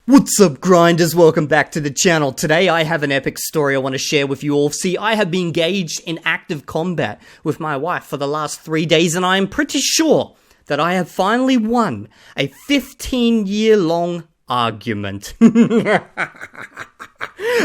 What's up, grinders? Welcome back to the channel. Today I have an epic story I want to share with you all. See, I have been engaged in active combat with my wife for the last 3 days, and I am pretty sure that I have finally won a 15-year-long argument.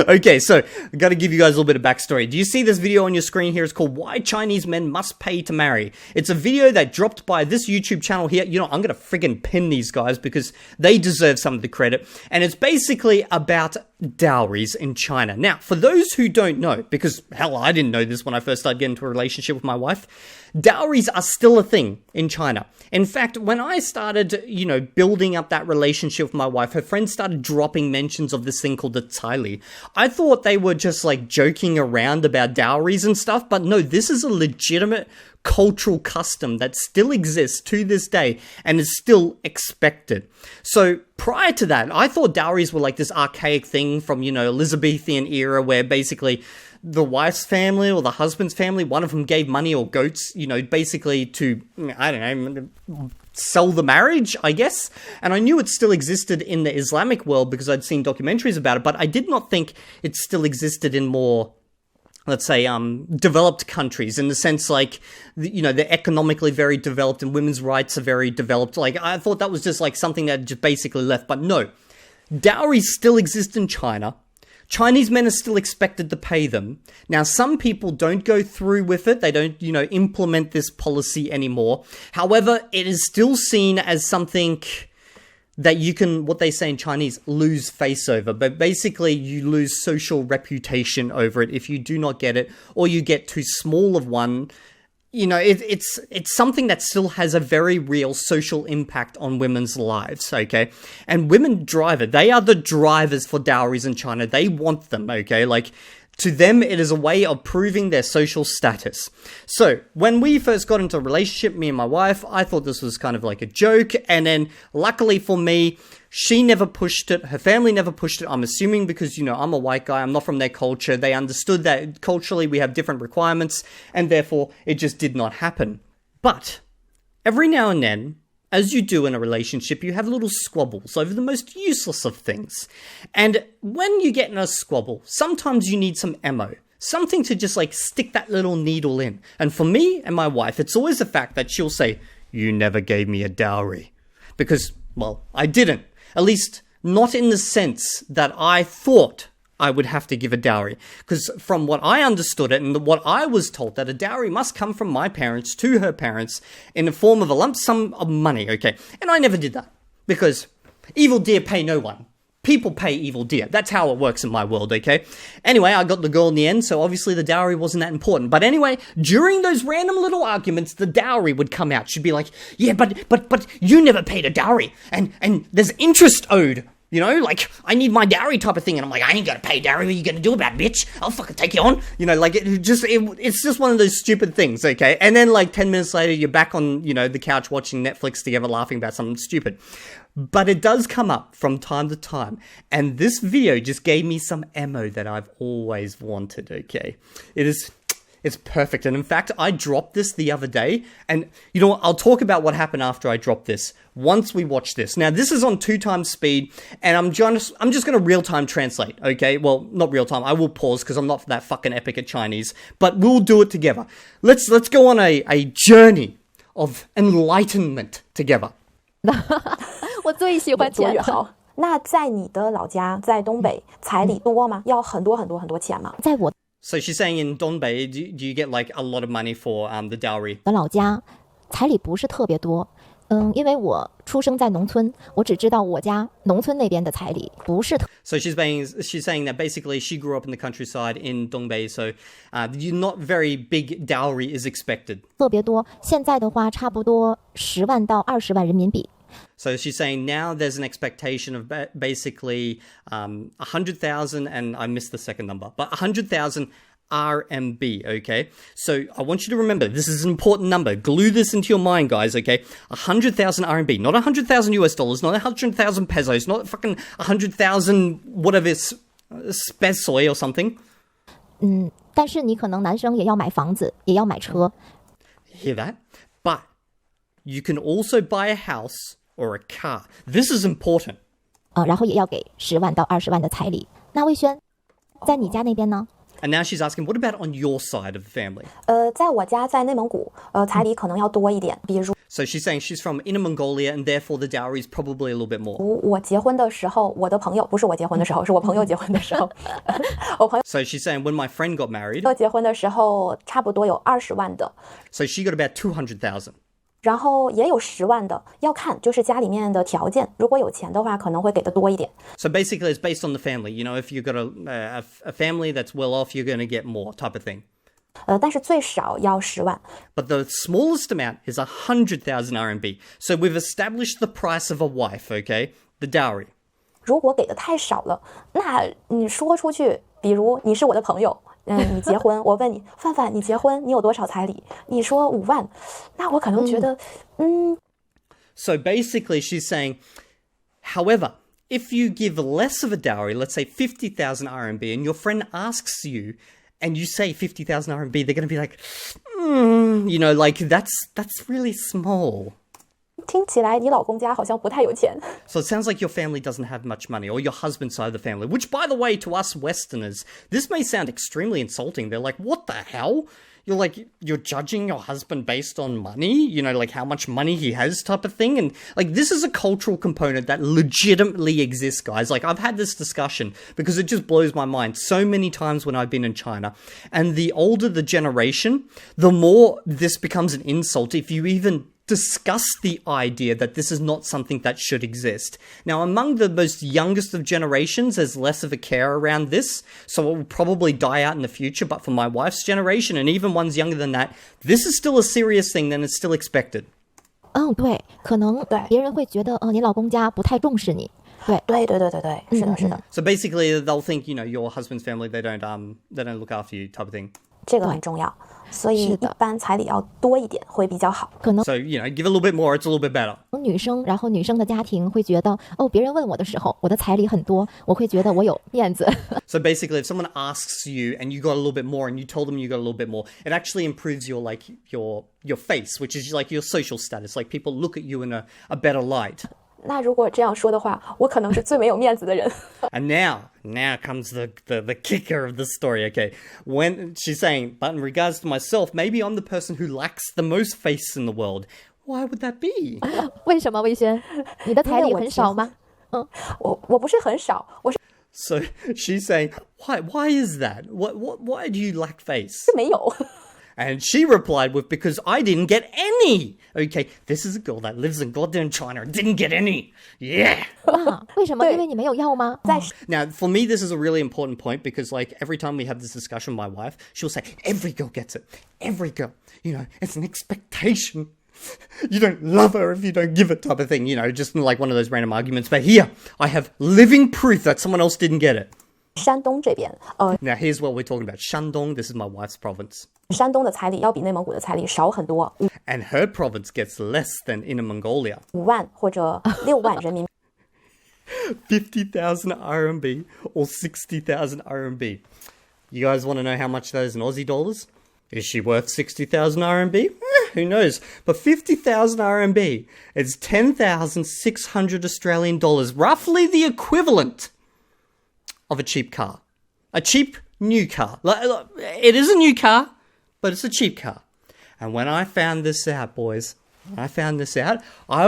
Okay, so I gotta give you guys a little bit of backstory. Do you see this video on your screen here? It's called Why Chinese Men Must Pay to Marry. It's a video that dropped by this YouTube channel here. You know, I'm gonna friggin' pin these guys because they deserve some of the credit. And it's basically about dowries in China. Now, for those who don't know, because hell, I didn't know this when I first started getting into a relationship with my wife, dowries are still a thing in China. In fact, when I started, building up that relationship with my wife, her friends started dropping mentions of this thing called the dowry. I thought they were just like joking around about dowries and stuff, but no, this is a legitimate cultural custom that still exists to this day and is still expected. So prior to that, I thought dowries were like this archaic thing from, Elizabethan era where basically the wife's family or the husband's family, one of them gave money or goats, basically to, sell the marriage, I guess. And I knew it still existed in the Islamic world because I'd seen documentaries about it, but I did not think it still existed in more, let's say, developed countries, in the sense like, they're economically very developed and women's rights are very developed. Like, I thought that was just like something that just basically left, but no. Dowries still exist in China. Chinese men are still expected to pay them. Now, some people don't go through with it. They don't, implement this policy anymore. However, it is still seen as something that you can, what they say in Chinese, lose face over. But basically, you lose social reputation over it if you do not get it, or you get too small of one. It's something that still has a very real social impact on women's lives, okay? And women drive it. They are the drivers for dowries in China. They want them, okay? Like, to them, it is a way of proving their social status. So, when we first got into a relationship, me and my wife, I thought this was kind of like a joke. And then, luckily for me, she never pushed it. Her family never pushed it. I'm assuming because, I'm a white guy. I'm not from their culture. They understood that culturally we have different requirements. And therefore, it just did not happen. But, every now and then, as you do in a relationship, you have little squabbles over the most useless of things. And when you get in a squabble, sometimes you need some ammo. Something to just like stick that little needle in. And for me and my wife, it's always the fact that she'll say, "You never gave me a dowry." Because, well, I didn't. At least not in the sense that I thought I would have to give a dowry. Because from what I understood it and what I was told, that a dowry must come from my parents to her parents in the form of a lump sum of money, okay? And I never did that. Because Evildea pay no one. People pay Evildea. That's how it works in my world, okay? Anyway, I got the girl in the end, so obviously the dowry wasn't that important. But anyway, during those random little arguments, the dowry would come out. She'd be like, "Yeah, but you never paid a dowry. And there's interest owed. Like, I need my dowry type of thing." And I'm like, "I ain't gonna pay dowry. What are you gonna do about it, bitch? I'll fucking take you on." It's just one of those stupid things, okay? And then like 10 minutes later, you're back on, the couch watching Netflix together laughing about something stupid. But it does come up from time to time. And this video just gave me some ammo that I've always wanted, okay? It's perfect. And in fact, I dropped this the other day. And you know what? I'll talk about what happened after I dropped this once we watch this. Now, this is on 2x speed, and I'm just going to real-time translate, okay? Well, not real-time. I will pause because I'm not that fucking epic at Chinese. But we'll do it together. Let's go on a journey of enlightenment together. 我最喜欢钱了。那在你的老家，在东北，彩礼多吗？要很多很多很多钱吗？在我 So she's saying in Dongbei, do you get like a lot of money for the dowry? 的老家，彩礼不是特别多。因为我出生在农村，我只知道我家农村那边的彩礼不是特。So she's saying that basically she grew up in the countryside in Dongbei, so not very big dowry is expected. 特别多，现在的话差不多10万到20万人民币。So she's saying now there's an expectation of basically 100,000, and I missed the second number, but 100,000 RMB, okay? So I want you to remember, this is an important number. Glue this into your mind, guys, okay? 100,000 RMB, not 100,000 US dollars, not 100,000 pesos, not fucking 100,000 whatever spesoi or something. 但是你可能男生也要买房子，也要买车。Hear that? But you can also buy a house or a car. This is important. 然后也要给10万到20万的彩礼。那魏轩，在你家那边呢？ And now she's asking, what about on your side of the family? 在我家在内蒙古，彩礼可能要多一点，比如 So she's saying she's from Inner Mongolia and therefore the dowry is probably a little bit more. 我结婚的时候，我的朋友不是我结婚的时候，是我朋友结婚的时候，我朋 So she's saying when my friend got married, 友结婚的时候，差不多有20万的， so she got about 200,000. 然后也有10万的，要看就是家里面的条件，如果有钱的话，可能会给的多一点。 So basically it's based on the family. You know, if you've got a family that's well off, you're going to get more type of thing. 但是最少要10万。 But the smallest amount is 100,000 RMB. So we've established the price of a wife, okay? The dowry. 如果给的太少了，那你说出去，比如你是我的朋友，你结婚，我问你，范范，你结婚你有多少彩礼？你说5万，那我可能觉得，So basically she's saying, however, if you give less of a dowry, let's say 50,000 RMB, and your friend asks you, and you say 50,000 RMB, they're going to be like, you know, like that's really small. 听起来你老公家好像不太有钱。 So it sounds like your family doesn't have much money, or your husband's side of the family, which, by the way, to us Westerners, this may sound extremely insulting. They're like, what the hell? You're judging your husband based on money, you know, like how much money he has type of thing. And like, this is a cultural component that legitimately exists, guys. Like, I've had this discussion because it just blows my mind so many times when I've been in China. And the older the generation, the more this becomes an insult if you even discuss the idea that this is not something that should exist. Now, among the most youngest of generations, there's less of a care around this, so it will probably die out in the future. But for my wife's generation, and even ones younger than that, this is still a serious thing, and it's still expected. 对，可能别人会觉得，你老公家不太重视你。对，是的，是的。 So basically, they'll think, you know, your husband's family, they don't look after you type of thing. 这个很重要，所以一般彩礼要多一点会比较好。可能 So, you know, give a little bit more, it's a little bit better. 女生，然后女生的家庭会觉得，别人问我的时候，我的彩礼很多，我会觉得我有面子。 So basically, if someone asks you and you got a little bit more and you told them you got a little bit more, it actually improves your face, which is like your social status. Like people look at you in a better light. 那如果这样说的话，我可能是最没有面子的人。 And now comes the kicker of the story, okay? When she's saying, but in regards to myself, maybe I'm the person who lacks the most face in the world. Why would that be? 为什么魏轩？你的彩礼很少吗？我不是很少，我是 So she's saying, why is that? Why do you lack face? 没有。 And she replied with, because I didn't get any. Okay, this is a girl that lives in goddamn China and didn't get any. Yeah. 哇，为什么？因为你没有要吗？ Now, for me, this is a really important point because, like, every time we have this discussion with my wife, she'll say, every girl gets it. Every girl. You know, it's an expectation. You don't love her if you don't give it type of thing. You know, just like one of those random arguments. But here, I have living proof that someone else didn't get it. 山东这边， Now, here's what we're talking about. Shandong, this is my wife's province. 山东的彩礼要比内蒙古的彩礼少很多，And her province gets less than Inner Mongolia. 5万或者6万人民币。 50,000 RMB or 60,000 RMB. You guys want to know how much that is in Aussie dollars? Is she worth 60,000 RMB? Who knows? But 50,000 RMB is 10,600 Australian dollars, roughly the equivalent of a cheap car. A cheap new car. It is a new car, but it's a cheap car. And when I found this out, boys, I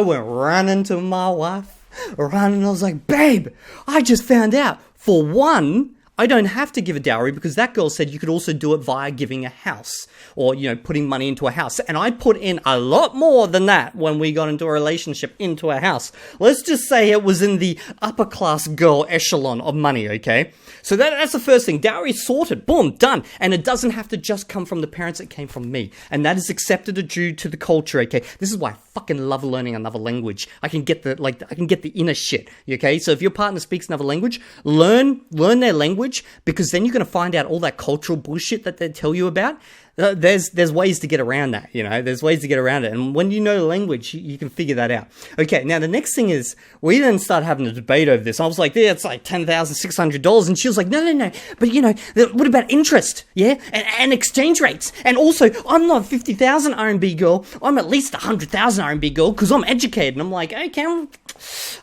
went running to my wife, and I was like, babe, I just found out. For one, I don't have to give a dowry because that girl said you could also do it via giving a house or, you know, putting money into a house. And I put in a lot more than that when we got into a relationship into a house. Let's just say it was in the upper class girl echelon of money, okay? So that's the first thing. Dowry sorted. Boom, done. And it doesn't have to just come from the parents. It came from me. And that is accepted due to the culture, okay? This is why I fucking love learning another language. I can get the inner shit, okay? So if your partner speaks another language, learn their language, because then you're going to find out all that cultural bullshit that they tell you about. there's ways to get around that, you know. There's ways to get around it, and when you know the language, you can figure that out. Okay, now the next thing is we then start having a debate over this. I was like, yeah, it's like $10,600, and she was like, no, but you know, what about interest? Yeah, and exchange rates, and also I'm not 50,000 RMB girl. I'm at least 100,000 RMB girl because I'm educated. And I'm like, okay,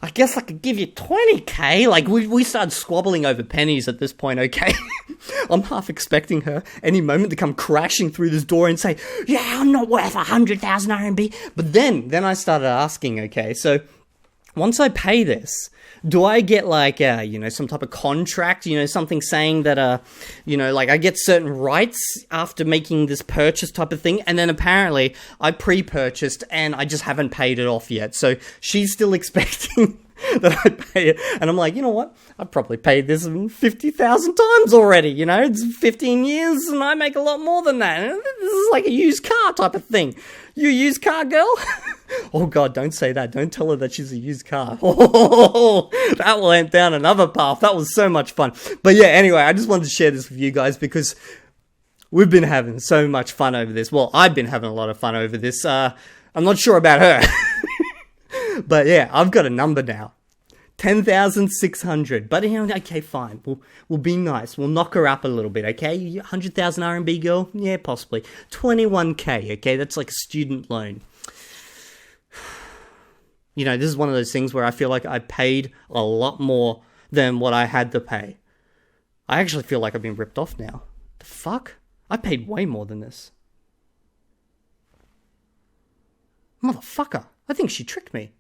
I guess I could give you 20k. Like we started squabbling over pennies at this point. Okay, I'm half expecting her any moment to come crashing through this door and say, yeah, I'm not worth 100,000 RMB. But then I started asking, okay, so once I pay this, do I get like, you know, some type of contract, you know, something saying that, you know, like I get certain rights after making this purchase type of thing? And then apparently I pre-purchased and I just haven't paid it off yet. So she's still expecting that I pay it. And I'm like, you know what? I've probably paid this 50,000 times already. You know, it's 15 years and I make a lot more than that. This is like a used car type of thing. You used car girl? Oh God, don't say that. Don't tell her that she's a used car. Oh, that went down another path. That was so much fun. But yeah, anyway, I just wanted to share this with you guys because we've been having so much fun over this. Well, I've been having a lot of fun over this. I'm not sure about her. But yeah, I've got a number now. 10,600. But you know, okay, fine. We'll be nice. We'll knock her up a little bit, okay? 100,000 RMB girl? Yeah, possibly. 21k, okay? That's like a student loan. You know, this is one of those things where I feel like I paid a lot more than what I had to pay. I actually feel like I've been ripped off now. The fuck? I paid way more than this. Motherfucker. I think she tricked me.